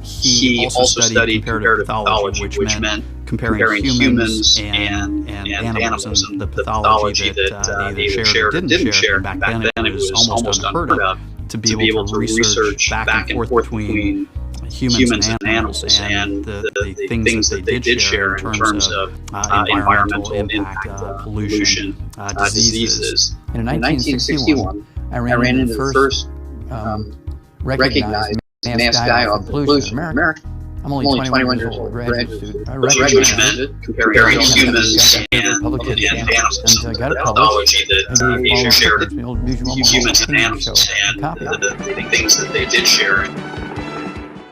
He also studied comparative pathology, which meant comparing humans and animals, and the pathology that they either shared or didn't share. And back then it was almost unheard of to be able to research back and forth between humans and animals, and the things that they did share in terms of environmental impact, pollution, diseases. In 1961, I ran into the first recognized mass die-off pollution in America. I'm only 21 years old, graduate student. I recognized it, comparing humans and animals, and got pathology that they shared, humans and animals, and the things that they did share.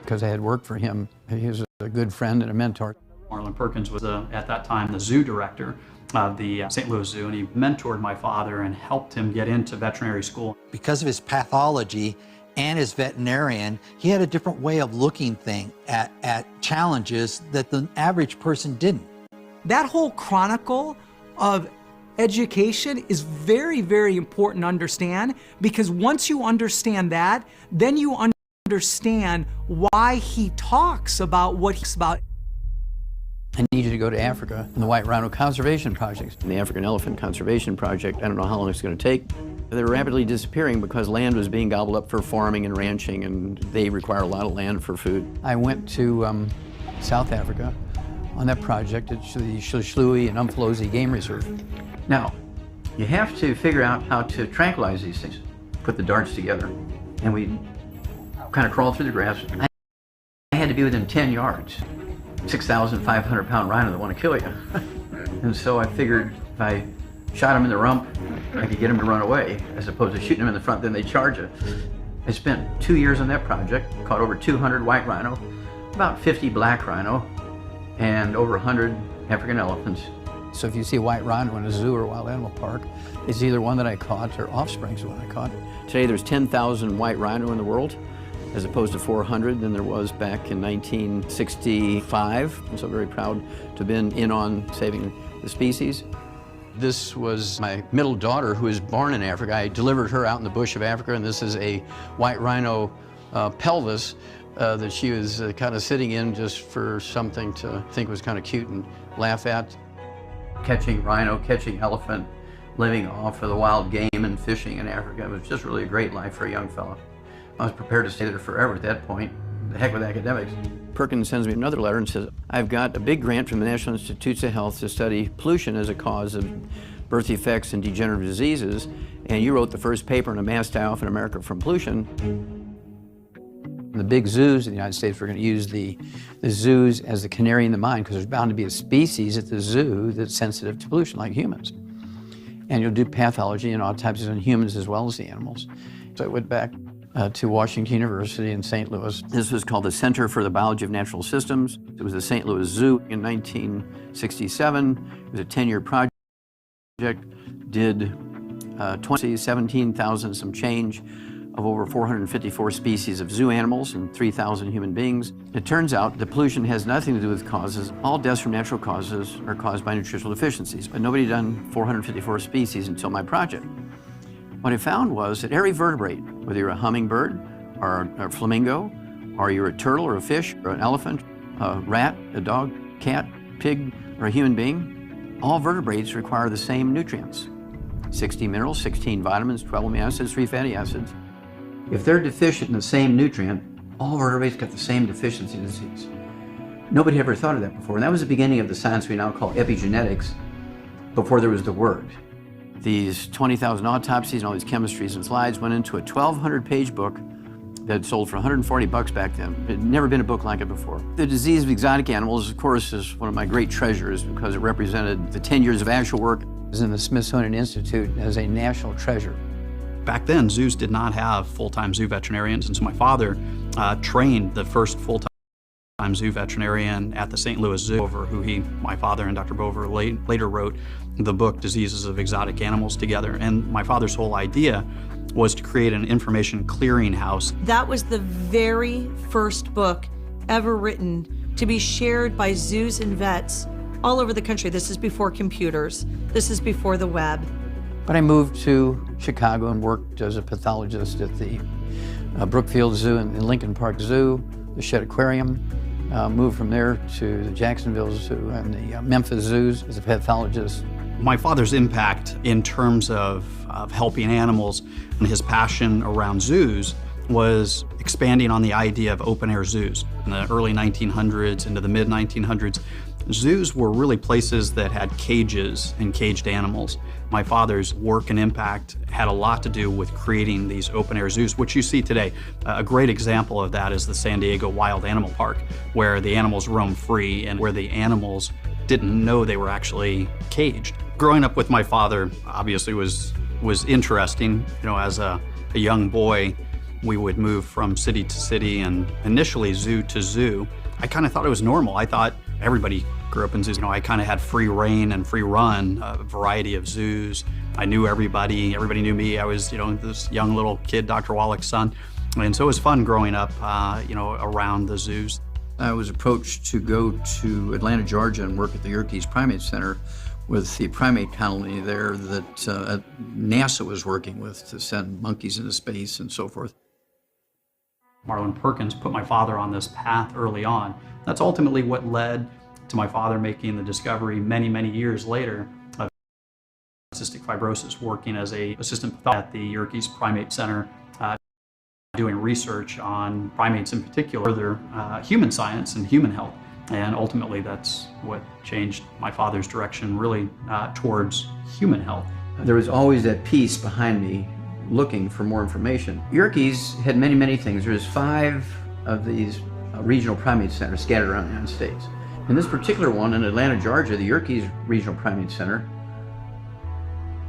Because I had worked for him, he was a good friend and a mentor. Marlon Perkins was, at that time, the zoo director of the St. Louis Zoo, and he mentored my father and helped him get into veterinary school. Because of his pathology and his veterinarian, he had a different way of looking at challenges that the average person didn't. That whole chronicle of education is very, very important to understand, because once you understand that, then you understand why he talks about what he's about. I need you to go to Africa in the White Rhino Conservation Project. In the African Elephant Conservation Project, I don't know how long it's going to take. They're rapidly disappearing because land was being gobbled up for farming and ranching, and they require a lot of land for food. I went to South Africa on that project at the Shlishlui and Umfolozi Game Reserve. Now, you have to figure out how to tranquilize these things. Put the darts together, and we kind of crawled through the grass. I had to be within 10 yards. 6,500-pound rhino that want to kill you. And so I figured if I shot him in the rump, I could get him to run away, as opposed to shooting him in the front, then they charge you. I spent 2 years on that project, caught over 200 white rhino, about 50 black rhino, and over 100 African elephants. So if you see a white rhino in a zoo or a wild animal park, it's either one that I caught or offsprings of one I caught. Today there's 10,000 white rhino in the world, as opposed to 400 than there was back in 1965. I'm so very proud to have been in on saving the species. This was my middle daughter, who was born in Africa. I delivered her out in the bush of Africa, and this is a white rhino pelvis that she was kind of sitting in just for something to think was kind of cute and laugh at. Catching rhino, catching elephant, living off of the wild game and fishing in Africa. It was just really a great life for a young fellow. I was prepared to stay there forever at that point. The heck with academics. Perkins sends me another letter and says, I've got a big grant from the National Institutes of Health to study pollution as a cause of birth defects and degenerative diseases, and you wrote the first paper on a mass die-off in America from pollution. The big zoos in the United States, we're going to use the zoos as the canary in the mine, because there's bound to be a species at the zoo that's sensitive to pollution, like humans. And you'll do pathology and autopsies on humans as well as the animals. So I went back to Washington University in St. Louis. This was called the Center for the Biology of Natural Systems. It was the St. Louis Zoo in 1967. It was a 10-year project. Did 17,000 some change of over 454 species of zoo animals and 3,000 human beings. It turns out that pollution has nothing to do with causes. All deaths from natural causes are caused by nutritional deficiencies, but nobody had done 454 species until my project. What I found was that every vertebrate, whether you're a hummingbird or a flamingo, or you're a turtle or a fish or an elephant, a rat, a dog, cat, pig, or a human being, all vertebrates require the same nutrients. 60 minerals, 16 vitamins, 12 amino acids, 3 fatty acids. If they're deficient in the same nutrient, all vertebrates got the same deficiency disease. Nobody ever thought of that before, and that was the beginning of the science we now call epigenetics, before there was the word. These 20,000 autopsies and all these chemistries and slides went into a 1,200-page book that sold for $140 back then. It had never been a book like it before. The disease of exotic animals, of course, is one of my great treasures because it represented the 10 years of actual work. It was in the Smithsonian Institute as a national treasure. Back then, zoos did not have full-time zoo veterinarians, and so my father trained the first full-time zoo veterinarian at the St. Louis Zoo, who my father and Dr. Bover later wrote the book Diseases of Exotic Animals together. And my father's whole idea was to create an information clearinghouse. That was the very first book ever written to be shared by zoos and vets all over the country. This is before computers. This is before the web. But I moved to Chicago and worked as a pathologist at the Brookfield Zoo and Lincoln Park Zoo. the Shedd Aquarium, moved from there to the Jacksonville Zoo and the Memphis zoos as a pathologist. My father's impact in terms of helping animals and his passion around zoos was expanding on the idea of open-air zoos. In the early 1900s into the mid-1900s, zoos were really places that had cages and caged animals. My father's work and impact had a lot to do with creating these open-air zoos, which you see today. A great example of that is the San Diego Wild Animal Park, where the animals roam free and where the animals didn't know they were actually caged. Growing up with my father obviously was interesting. You know, as a young boy, we would move from city to city and initially zoo to zoo. I kind of thought it was normal. I thought everybody grew up in zoos. You know, I kind of had free reign and free run, a variety of zoos. I knew everybody knew me. I was, you know, this young little kid, Dr. Wallach's son. And so it was fun growing up, you know, around the zoos. I was approached to go to Atlanta, Georgia and work at the Yerkes Primate Center with the primate colony there that NASA was working with to send monkeys into space and so forth. Marlin Perkins put my father on this path early on. That's ultimately what led to my father making the discovery many, many years later of cystic fibrosis, working as an assistant pathologist at the Yerkes Primate Center, doing research on primates in particular, further human science and human health. And ultimately, that's what changed my father's direction really towards human health. There was always that piece behind me looking for more information. Yerkes had many, many things. There's 5 of these regional primate centers scattered around the United States. In this particular one in Atlanta, Georgia, the Yerkes Regional Primate Center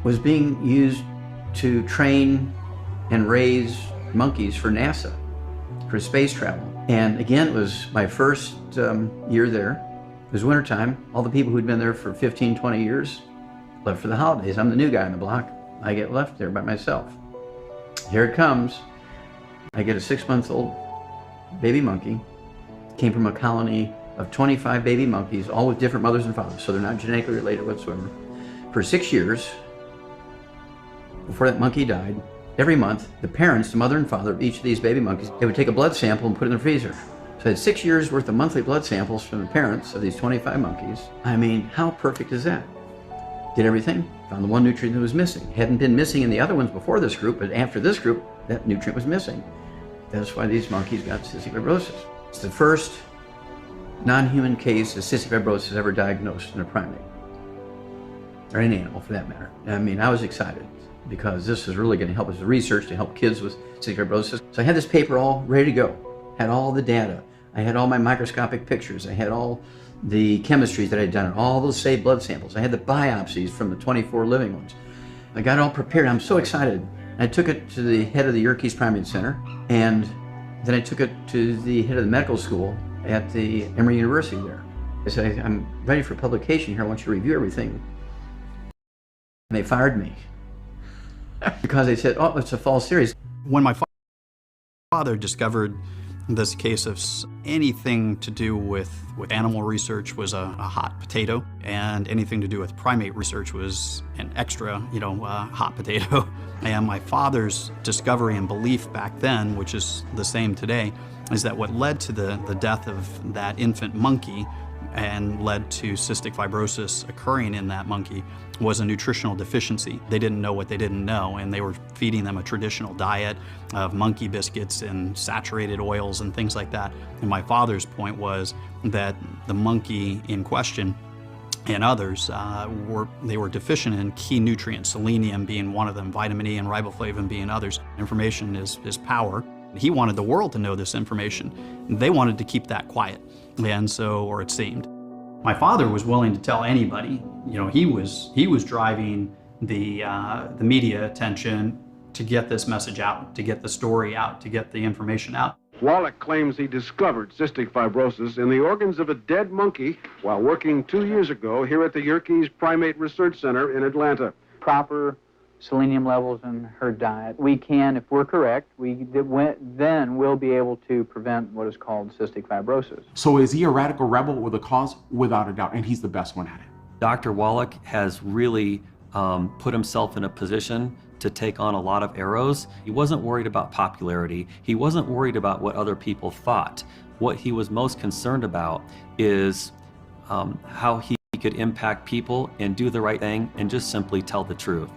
was being used to train and raise monkeys for NASA, for space travel. And again, it was my first year there. It was wintertime. All the people who'd been there for 15, 20 years left for the holidays. I'm the new guy on the block. I get left there by myself. Here it comes. I get a 6-month-old baby monkey. Came from a colony of 25 baby monkeys, all with different mothers and fathers, so they're not genetically related whatsoever. For 6 years, before that monkey died, every month, the parents, the mother and father of each of these baby monkeys, they would take a blood sample and put it in the freezer. So I had 6 years worth of monthly blood samples from the parents of these 25 monkeys. I mean, how perfect is that? Did everything, found the one nutrient that was missing. Hadn't been missing in the other ones before this group, but after this group, that nutrient was missing. That's why these monkeys got cystic fibrosis. It's the first non-human case of cystic fibrosis ever diagnosed in a primate, or any animal for that matter. I mean, I was excited because this is really going to help us with research to help kids with cystic fibrosis. So I had this paper all ready to go, had all the data. I had all my microscopic pictures. I had all the chemistries that I'd done, all those saved blood samples. I had the biopsies from the 24 living ones. I got it all prepared. I'm so excited. I took it to the head of the Yerkes Primate Center, and then I took it to the head of the medical school at the Emory University there. I said, I'm ready for publication here. I want you to review everything. And they fired me because they said, oh, it's a false series. When my father discovered this case of anything to do with animal research was a hot potato, and anything to do with primate research was an extra, hot potato. And my father's discovery and belief back then, which is the same today, is that what led to the death of that infant monkey and led to cystic fibrosis occurring in that monkey was a nutritional deficiency. They didn't know what they didn't know, and they were feeding them a traditional diet of monkey biscuits and saturated oils and things like that. And my father's point was that the monkey in question and others were deficient in key nutrients, selenium being one of them, vitamin E and riboflavin being others. Information is power. He wanted the world to know this information. They wanted to keep that quiet, and so, or it seemed. My father was willing to tell anybody. He was driving the media attention to get this message out, to get the story out, to get the information out. Wallach claims he discovered cystic fibrosis in the organs of a dead monkey while working 2 years ago here at the Yerkes Primate Research Center in Atlanta. Proper selenium levels in her diet, we can, if we're correct, then we'll be able to prevent what is called cystic fibrosis. So is he a radical rebel with a cause? Without a doubt, and he's the best one at it. Dr. Wallach has really put himself in a position to take on a lot of arrows. He wasn't worried about popularity. He wasn't worried about what other people thought. what he was most concerned about is how he could impact people and do the right thing and just simply tell the truth.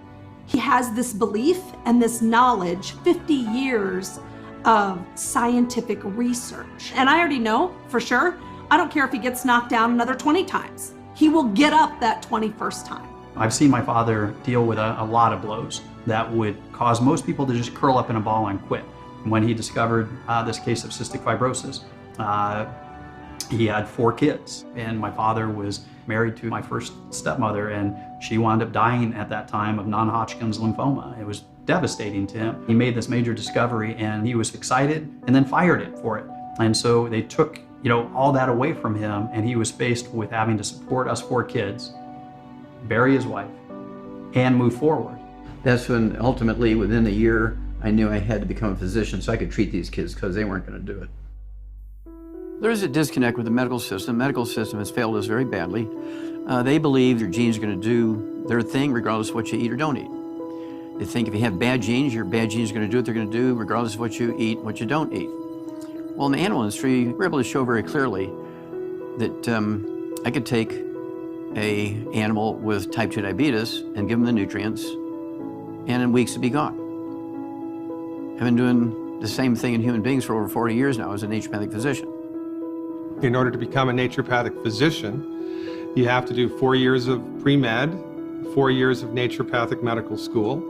He has this belief and this knowledge, 50 years of scientific research. And I already know for sure, I don't care if he gets knocked down another 20 times. He will get up that 21st time. I've seen my father deal with a lot of blows that would cause most people to just curl up in a ball and quit. When he discovered this case of cystic fibrosis, he had 4 kids, and my father was married to my first stepmother, and she wound up dying at that time of non-Hodgkin's lymphoma. It was devastating to him. He made this major discovery, and he was excited and then fired it for it. And so they took, all that away from him, and he was faced with having to support us 4 kids, bury his wife, and move forward. That's when ultimately, within a year, I knew I had to become a physician so I could treat these kids because they weren't going to do it. There's a disconnect with the medical system. The medical system has failed us very badly. They believe your genes are going to do their thing regardless of what you eat or don't eat. They think if you have bad genes, your bad genes are going to do what they're going to do regardless of what you eat and what you don't eat. Well, in the animal industry, we're able to show very clearly that I could take an animal with type 2 diabetes and give them the nutrients, and in weeks it'd be gone. I've been doing the same thing in human beings for over 40 years now as a naturopathic physician. In order to become a naturopathic physician, you have to do 4 years of pre-med, 4 years of naturopathic medical school,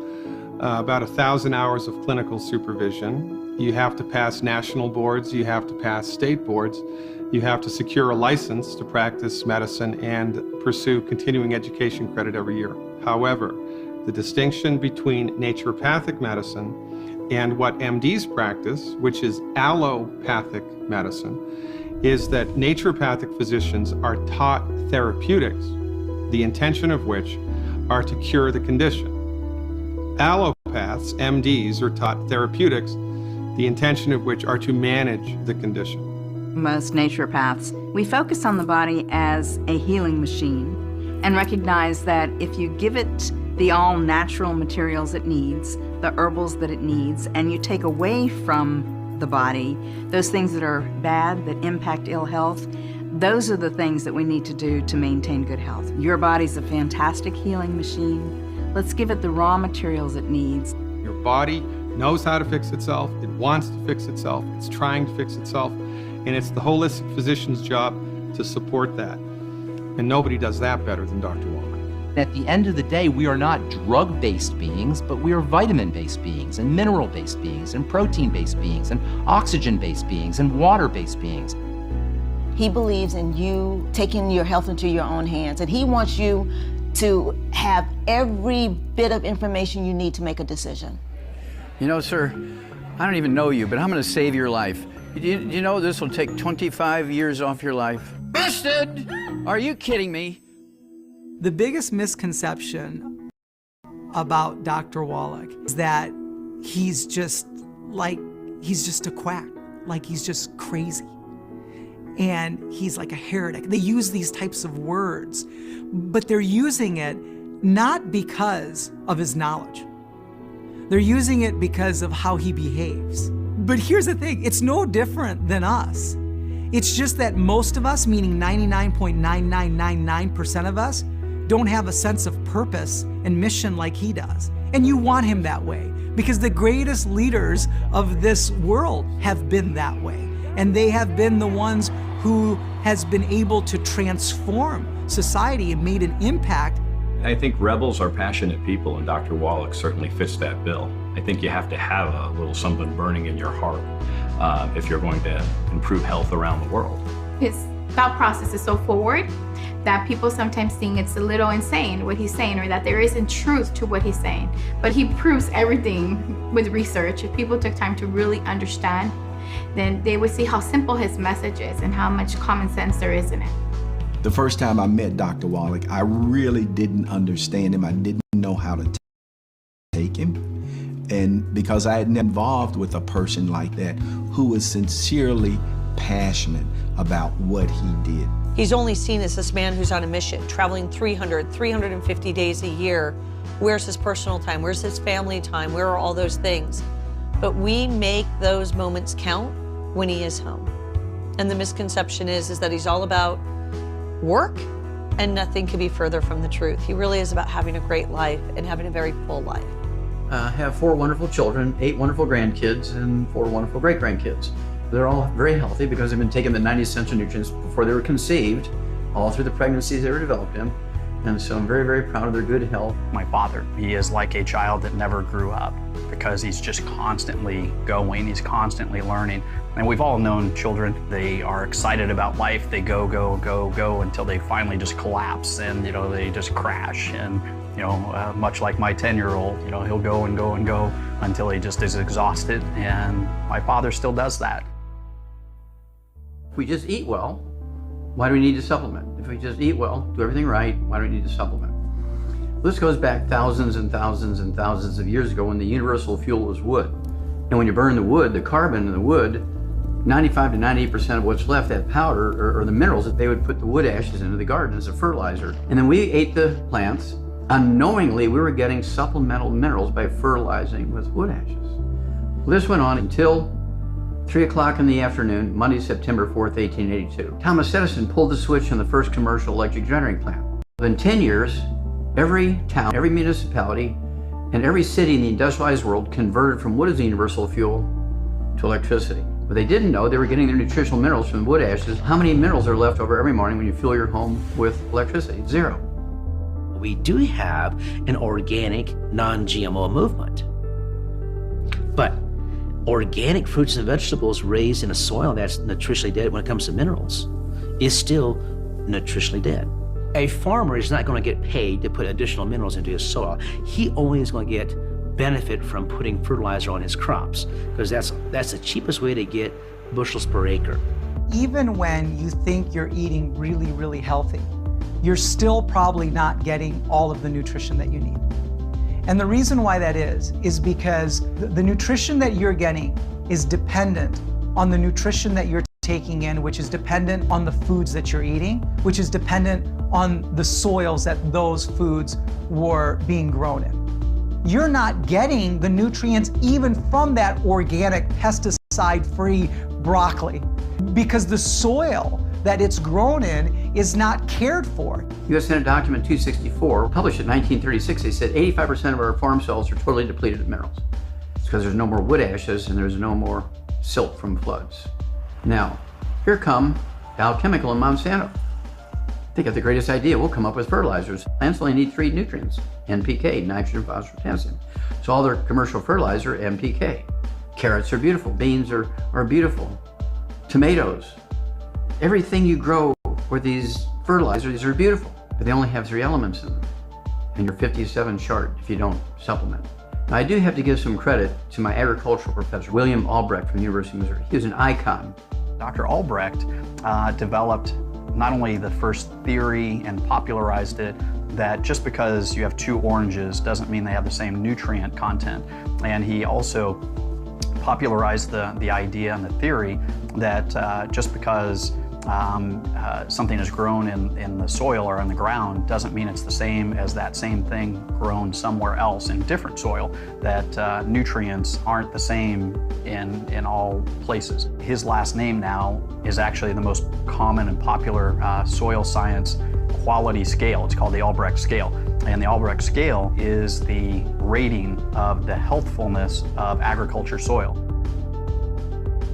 about 1,000 hours of clinical supervision. You have to pass national boards, you have to pass state boards, you have to secure a license to practice medicine and pursue continuing education credit every year. However, the distinction between naturopathic medicine and what MDs practice, which is allopathic medicine, is that naturopathic physicians are taught therapeutics, the intention of which are to cure the condition. Allopaths, MDs, are taught therapeutics, the intention of which are to manage the condition. Most naturopaths, we focus on the body as a healing machine and recognize that if you give it the all-natural materials it needs, the herbals that it needs, and you take away from the body those things that are bad, that impact ill health, those are the things that we need to do to maintain good health. Your body's a fantastic healing machine. Let's give it the raw materials it needs. Your body knows how to fix itself, it wants to fix itself, it's trying to fix itself, and it's the holistic physician's job to support that. And nobody does that better than Dr. Wallach. At the end of the day, we are not drug-based beings, but we are vitamin-based beings, and mineral-based beings, and protein-based beings, and oxygen-based beings, and water-based beings. He believes in you taking your health into your own hands, and he wants you to have every bit of information you need to make a decision. You know, sir, I don't even know you, but I'm going to save your life. You know this will take 25 years off your life? Busted! Are you kidding me? The biggest misconception about Dr. Wallach is that he's just a quack, like he's just crazy. And he's like a heretic. They use these types of words, but they're using it not because of his knowledge. They're using it because of how he behaves. But here's the thing, it's no different than us. It's just that most of us, meaning 99.9999% of us, don't have a sense of purpose and mission like he does. And you want him that way, because the greatest leaders of this world have been that way. And they have been the ones who has been able to transform society and made an impact. I think rebels are passionate people, and Dr. Wallach certainly fits that bill. I think you have to have a little something burning in your heart if you're going to improve health around the world. His thought process is so forward that people sometimes think it's a little insane what he's saying, or that there isn't truth to what he's saying. But he proves everything with research. If people took time to really understand, then they would see how simple his message is and how much common sense there is in it. The first time I met Dr. Wallach, I really didn't understand him. I didn't know how to take him. And because I had been involved with a person like that who was sincerely passionate about what he did. He's only seen as this man who's on a mission, traveling 350 days a year. Where's his personal time? Where's his family time? Where are all those things? But we make those moments count when he is home. And the misconception is that he's all about work, and nothing could be further from the truth. He really is about having a great life and having a very full life. I have 4 wonderful children, 8 wonderful grandkids, and 4 wonderful great-grandkids. They're all very healthy because they've been taking the 90 essential nutrients before they were conceived, all through the pregnancies they were developed in. And so I'm very, very proud of their good health. My father, he is like a child that never grew up because he's just constantly going, he's constantly learning. And we've all known children, they are excited about life, they go, go, go, go until they finally just collapse and, they just crash. And, much like my 10-year-old, he'll go and go and go until he just is exhausted. And my father still does that. If we just eat well, why do we need to supplement? If we just eat well, do everything right, why do we need to supplement? Well, this goes back thousands and thousands and thousands of years ago when the universal fuel was wood. And when you burn the wood, the carbon in the wood, 95 to 98% of what's left, that powder, or the minerals, that they would put the wood ashes into the garden as a fertilizer. And then we ate the plants. Unknowingly, we were getting supplemental minerals by fertilizing with wood ashes. Well, this went on until 3 o'clock in the afternoon, Monday, September 4th, 1882. Thomas Edison pulled the switch on the first commercial electric generating plant. Within 10 years, every town, every municipality, and every city in the industrialized world converted from wood as the universal fuel to electricity. What they didn't know, they were getting their nutritional minerals from wood ashes. How many minerals are left over every morning when you fuel your home with electricity? 0. We do have an organic, non-GMO movement. But organic fruits and vegetables raised in a soil that's nutritionally dead when it comes to minerals is still nutritionally dead. A farmer is not going to get paid to put additional minerals into his soil. He only is going to get benefit from putting fertilizer on his crops because that's the cheapest way to get bushels per acre. Even when you think you're eating really, really healthy, you're still probably not getting all of the nutrition that you need. And the reason why that is because the nutrition that you're getting is dependent on the nutrition that you're taking in, which is dependent on the foods that you're eating, which is dependent on the soils that those foods were being grown in. You're not getting the nutrients even from that organic, pesticide-free broccoli because the soil that it's grown in is not cared for. U.S. Senate Document 264, published in 1936, they said 85% of our farm soils are totally depleted of minerals. It's because there's no more wood ashes and there's no more silt from floods. Now, here come Dow Chemical and Monsanto. They got the greatest idea. We'll come up with fertilizers. Plants only need 3 nutrients, NPK, nitrogen, phosphorus, potassium. So all their commercial fertilizer, NPK. Carrots are beautiful, beans are beautiful, tomatoes. Everything you grow with these fertilizers are beautiful, but they only have 3 elements in them. And you're 57 short if you don't supplement. Now, I do have to give some credit to my agricultural professor, William Albrecht from the University of Missouri. He was an icon. Dr. Albrecht developed not only the first theory and popularized it, that just because you have 2 oranges doesn't mean they have the same nutrient content. And he also popularized the idea and the theory that just because something is grown in the soil or in the ground doesn't mean it's the same as that same thing grown somewhere else in different soil, that nutrients aren't the same in all places. His last name now is actually the most common and popular soil science quality scale. It's called the Albrecht scale. And the Albrecht scale is the rating of the healthfulness of agriculture soil.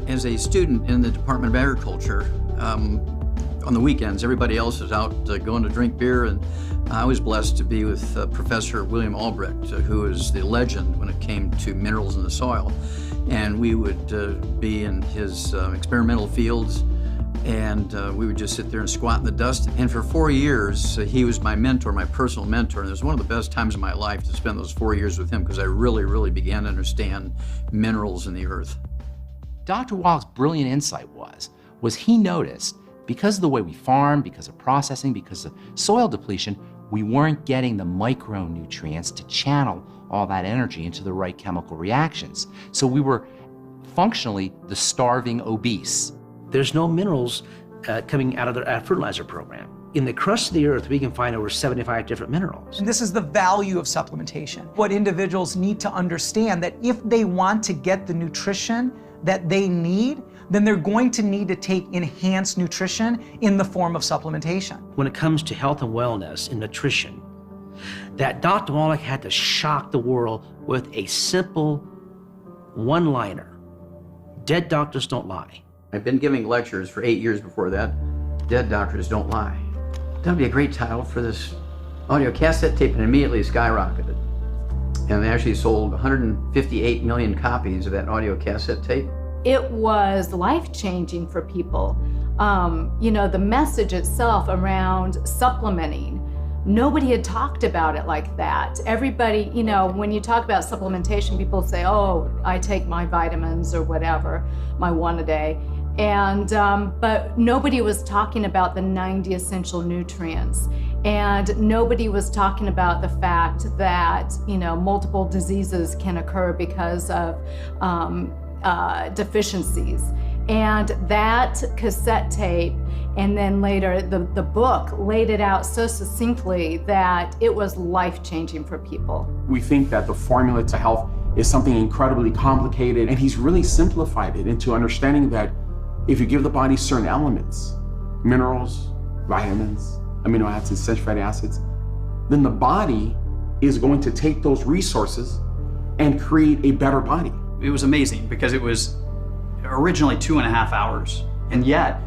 As a student in the Department of Agriculture, on the weekends, everybody else is out going to drink beer, and I was blessed to be with Professor William Albrecht, who is the legend when it came to minerals in the soil. And we would be in his experimental fields, and we would just sit there and squat in the dust. And for 4 years, he was my mentor, my personal mentor, and it was one of the best times of my life to spend those 4 years with him because I really, really began to understand minerals in the earth. Dr. Wallach's brilliant insight was he noticed because of the way we farm, because of processing, because of soil depletion, we weren't getting the micronutrients to channel all that energy into the right chemical reactions. So we were functionally the starving obese. There's no minerals coming out of the fertilizer program. In the crust of the earth, we can find over 75 different minerals. And this is the value of supplementation. What individuals need to understand that if they want to get the nutrition that they need, then they're going to need to take enhanced nutrition in the form of supplementation. When it comes to health and wellness and nutrition, that Dr. Wallach had to shock the world with a simple one-liner. Dead doctors don't lie. I've been giving lectures for 8 years before that. Dead doctors don't lie. That would be a great title for this audio cassette tape, and immediately skyrocketed. And they actually sold 158 million copies of that audio cassette tape. It was life-changing for people. You know, the message itself around supplementing, nobody had talked about it like that. Everybody, you know, when you talk about supplementation, people say, oh, I take my vitamins or whatever, my one a day. And, but nobody was talking about the 90 essential nutrients. And nobody was talking about the fact that, you know, multiple diseases can occur because of deficiencies. And that cassette tape, and then later the book, laid it out so succinctly that it was life-changing for people. We think that the formula to health is something incredibly complicated, and he's really simplified it into understanding that if you give the body certain elements, minerals, vitamins, amino acids, essential fatty acids, then the body is going to take those resources and create a better body. It was amazing because it was originally 2.5 hours, and yet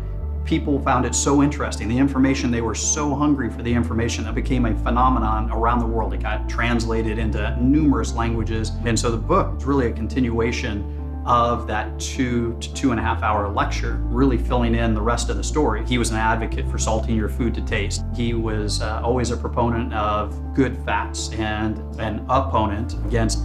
people found it so interesting. The information, they were so hungry for the information that became a phenomenon around the world. It got translated into numerous languages. And so the book is really a continuation of that 2 to 2.5 hour lecture, really filling in the rest of the story. He was an advocate for salting your food to taste. He was always a proponent of good fats and an opponent against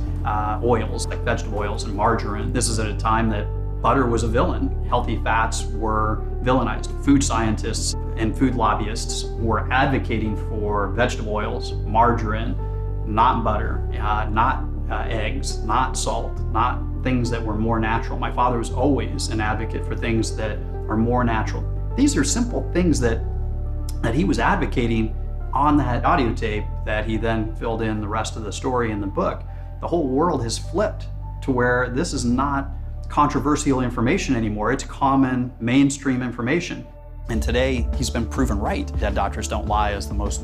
oils like vegetable oils and margarine. This is at a time that butter was a villain. Healthy fats were villainized. Food scientists and food lobbyists were advocating for vegetable oils, margarine, not butter, not eggs, not salt, not things that were more natural. My father was always an advocate for things that are more natural. These are simple things that he was advocating on that audio tape that he then filled in the rest of the story in the book. The whole world has flipped to where this is not controversial information anymore. It's common mainstream information. And today he's been proven right. Dead Doctors Don't Lie is the most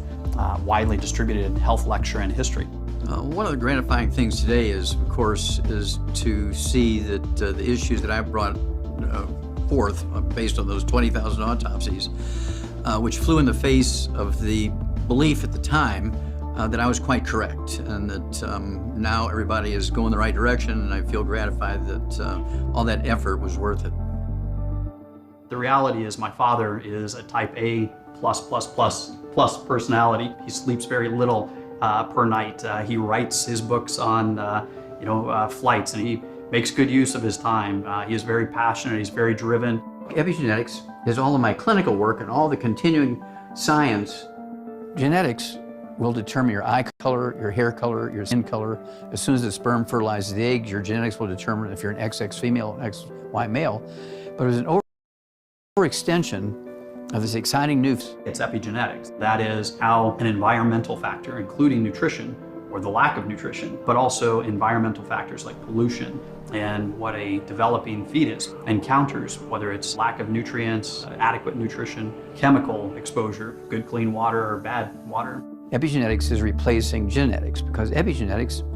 widely distributed health lecture in history. One of the gratifying things today is, of course, is to see that the issues that I brought forth based on those 20,000 autopsies, which flew in the face of the belief at the time that I was quite correct, and that now everybody is going the right direction, and I feel gratified that all that effort was worth it. The reality is my father is a type A plus personality. He sleeps very little per night. He writes his books on flights, and he makes good use of his time. He is very passionate, he's very driven. Epigenetics is all of my clinical work and all the continuing science. Genetics will determine your eye color, your hair color, your skin color. As soon as the sperm fertilizes the egg, your genetics will determine if you're an XX female, XY male. But it was an overextension of this exciting new. It's epigenetics. That is how an environmental factor, including nutrition or the lack of nutrition, but also environmental factors like pollution and what a developing fetus encounters, whether it's lack of nutrients, adequate nutrition, chemical exposure, good clean water or bad water. Epigenetics is replacing genetics because epigenetics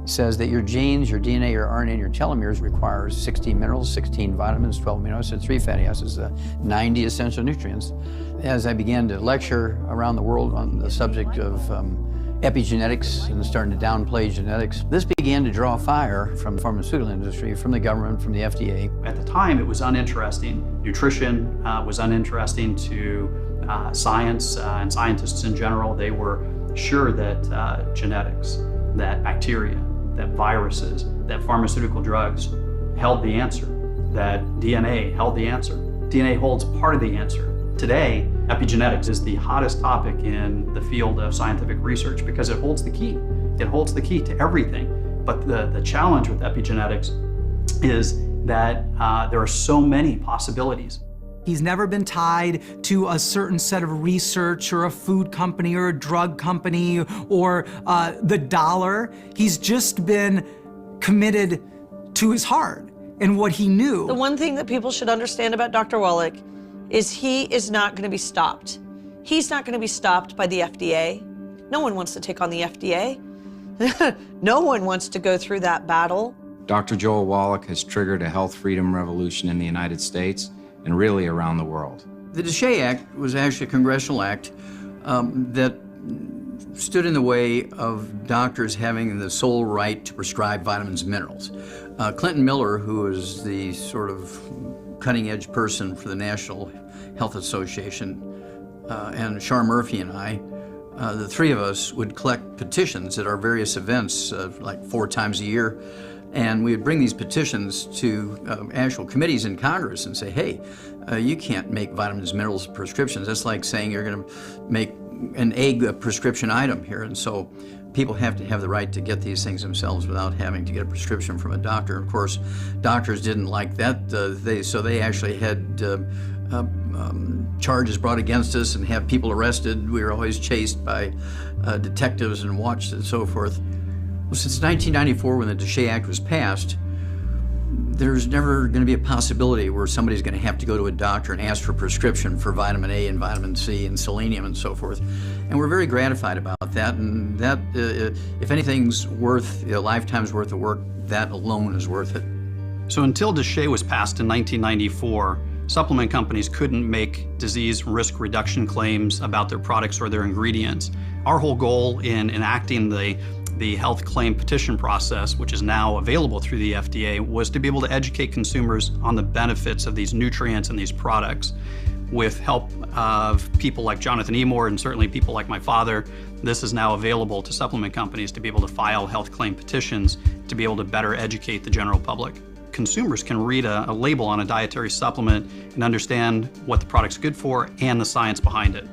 says that your genes, your DNA, your RNA, and your telomeres requires 16 minerals, 16 vitamins, 12 amino acids, 3 fatty acids, 90 essential nutrients. As I began to lecture around the world on the subject of epigenetics and starting to downplay genetics, this began to draw fire from the pharmaceutical industry, from the government, from the FDA. At the time, it was uninteresting. Nutrition was uninteresting to science and scientists in general. They were sure that genetics, that bacteria, that viruses, that pharmaceutical drugs held the answer, that DNA held the answer. DNA holds part of the answer. Today, epigenetics is the hottest topic in the field of scientific research because it holds the key. It holds the key to everything. But the challenge with epigenetics is that there are so many possibilities. He's never been tied to a certain set of research or a food company or a drug company or the dollar. He's just been committed to his heart. and what he knew. The one thing that people should understand about Dr. Wallach is he is not going to be stopped. He's not going to be stopped by the FDA. No one wants to take on the FDA. No one wants to go through that battle. Dr. Joel Wallach has triggered a health freedom revolution in the United States and really around the world. The Be.Coi Act was actually a congressional act that stood in the way of doctors having the sole right to prescribe vitamins and minerals. Clinton Miller, who was the sort of cutting-edge person for the National Health Association, and Shar Murphy and I, the three of us would collect petitions at our various events like 4 times a year, and we would bring these petitions to actual committees in Congress and say, hey, you can't make vitamins and minerals prescriptions. That's like saying you're going to make an egg a prescription item here. And so people have to have the right to get these things themselves without having to get a prescription from a doctor. Of course, doctors didn't like that. So they actually had charges brought against us and have people arrested. We were always chased by detectives and watched and so forth. Well, since 1994, when the Be.Coi Act was passed, there's never going to be a possibility where somebody's going to have to go to a doctor and ask for a prescription for vitamin A and vitamin C and selenium and so forth. And we're very gratified about that. And that, if anything's worth a lifetime's worth of work, that alone is worth it. So until Be.Coi was passed in 1994, supplement companies couldn't make disease risk reduction claims about their products or their ingredients. Our whole goal in enacting the health claim petition process, which is now available through the FDA, was to be able to educate consumers on the benefits of these nutrients and these products. With help of people like Jonathan Emord and certainly people like my father, this is now available to supplement companies to be able to file health claim petitions to be able to better educate the general public. Consumers can read a label on a dietary supplement and understand what the product's good for and the science behind it.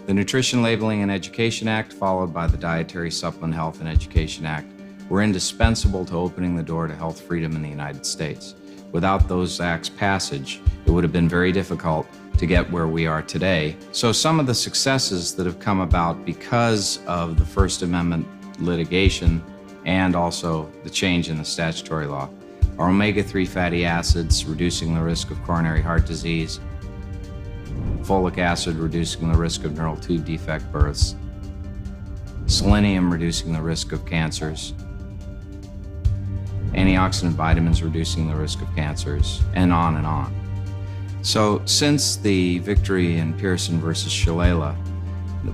The Nutrition Labeling and Education Act, followed by the Dietary Supplement Health and Education Act, were indispensable to opening the door to health freedom in the United States. Without those acts' passage, it would have been very difficult to get where we are today. So some of the successes that have come about because of the First Amendment litigation and also the change in the statutory law are omega-3 fatty acids reducing the risk of coronary heart disease, folic acid reducing the risk of neural tube defect births, selenium reducing the risk of cancers, antioxidant vitamins reducing the risk of cancers, and on and on. So since the victory in Pearson versus Shalala,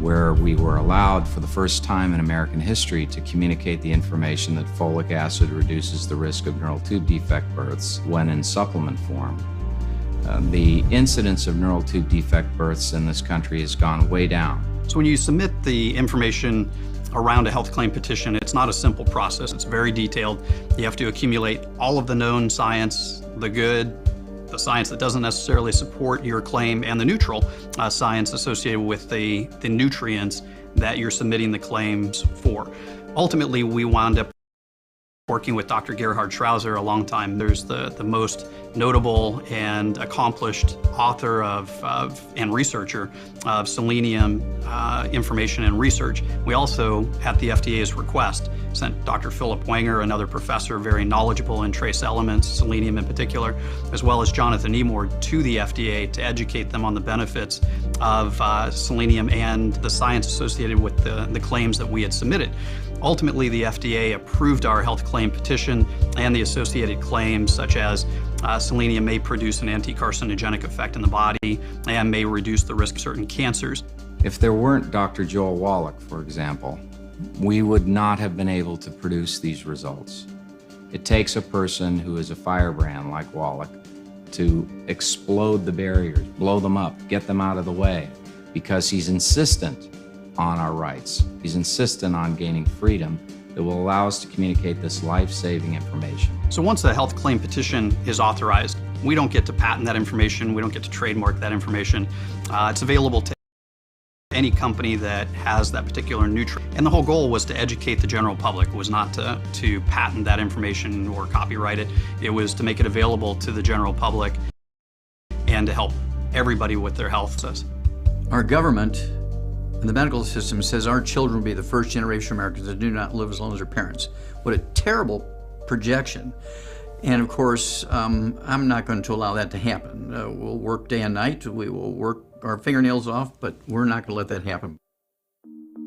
where we were allowed for the first time in American history to communicate the information that folic acid reduces the risk of neural tube defect births when in supplement form, the incidence of neural tube defect births in this country has gone way down. So when you submit the information around a health claim petition, it's not a simple process. It's very detailed. You have to accumulate all of the known science, the good, the science that doesn't necessarily support your claim, and the neutral science associated with the nutrients that you're submitting the claims for. Ultimately, we wound up working with Dr. Gerhard Schrauzer a long time. There's the most notable and accomplished author and researcher of selenium information and research. We also, at the FDA's request, sent Dr. Philip Wenger, another professor very knowledgeable in trace elements, selenium in particular, as well as Jonathan Emord, to the FDA to educate them on the benefits of selenium and the science associated with the claims that we had submitted. Ultimately, the FDA approved our health claim petition and the associated claims, such as selenium may produce an anti-carcinogenic effect in the body and may reduce the risk of certain cancers. If there weren't Dr. Joel Wallach, for example, we would not have been able to produce these results. It takes a person who is a firebrand like Wallach to explode the barriers, blow them up, get them out of the way, because he's insistent on our rights. He's insistent on gaining freedom that will allow us to communicate this life-saving information. So once a health claim petition is authorized, we don't get to patent that information, we don't get to trademark that information. It's available to any company that has that particular nutrient. And the whole goal was to educate the general public. It was not to patent that information or copyright it. It was to make it available to the general public and to help everybody with their health. Our government and the medical system says our children will be the first generation of Americans that do not live as long as their parents. What a terrible projection. And of course, I'm not going to allow that to happen. We'll work day and night, we will work our fingernails off, but we're not going to let that happen.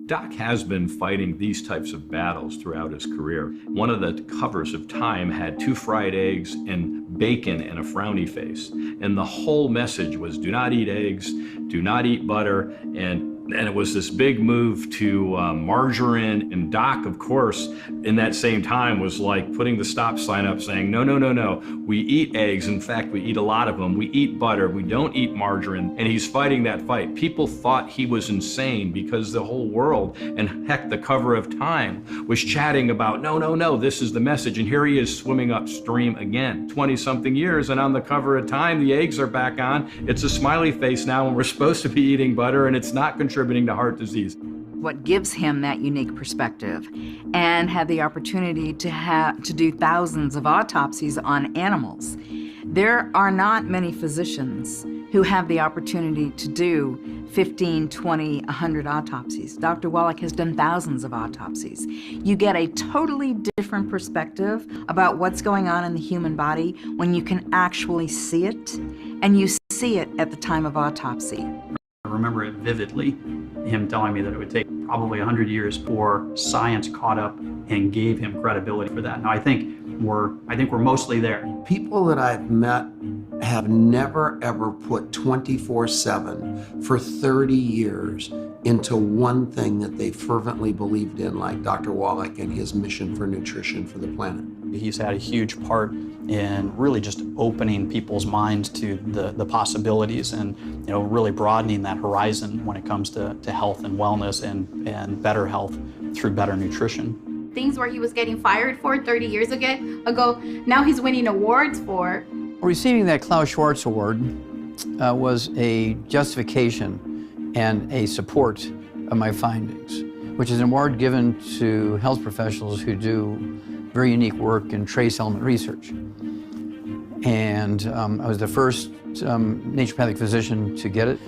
Doc has been fighting these types of battles throughout his career. One of the covers of Time had 2 fried eggs and bacon and a frowny face. And the whole message was do not eat eggs, do not eat butter, and it was this big move to margarine. And Doc, of course, in that same time was like putting the stop sign up saying, no, no, no, no, we eat eggs. In fact, we eat a lot of them. We eat butter. We don't eat margarine. And he's fighting that fight. People thought he was insane because the whole world, and heck, the cover of Time was chatting about, no, no, no, this is the message. And here he is swimming upstream again, 20-something years. And on the cover of Time, the eggs are back on. It's a smiley face now, and we're supposed to be eating butter, and it's not contributing to heart disease. What gives him that unique perspective, and had the opportunity to do thousands of autopsies on animals. There are not many physicians who have the opportunity to do 15, 20, 100 autopsies. Dr. Wallach has done thousands of autopsies. You get a totally different perspective about what's going on in the human body when you can actually see it, and you see it at the time of autopsy. I remember it vividly, him telling me that it would take probably 100 years before science caught up and gave him credibility for that. Now I think we're mostly there. People that I've met have never ever put 24/7 for 30 years into one thing that they fervently believed in, like Dr. Wallach and his mission for nutrition for the planet. He's had a huge part in really just opening people's minds to the possibilities, and really broadening that horizon when it comes to health and wellness and better health through better nutrition. Things where he was getting fired for 30 years ago, now he's winning awards for. Receiving that Klaus Schwarz Award was a justification and a support of my findings, which is an award given to health professionals who do very unique work in trace element research. And I was the first naturopathic physician to get it.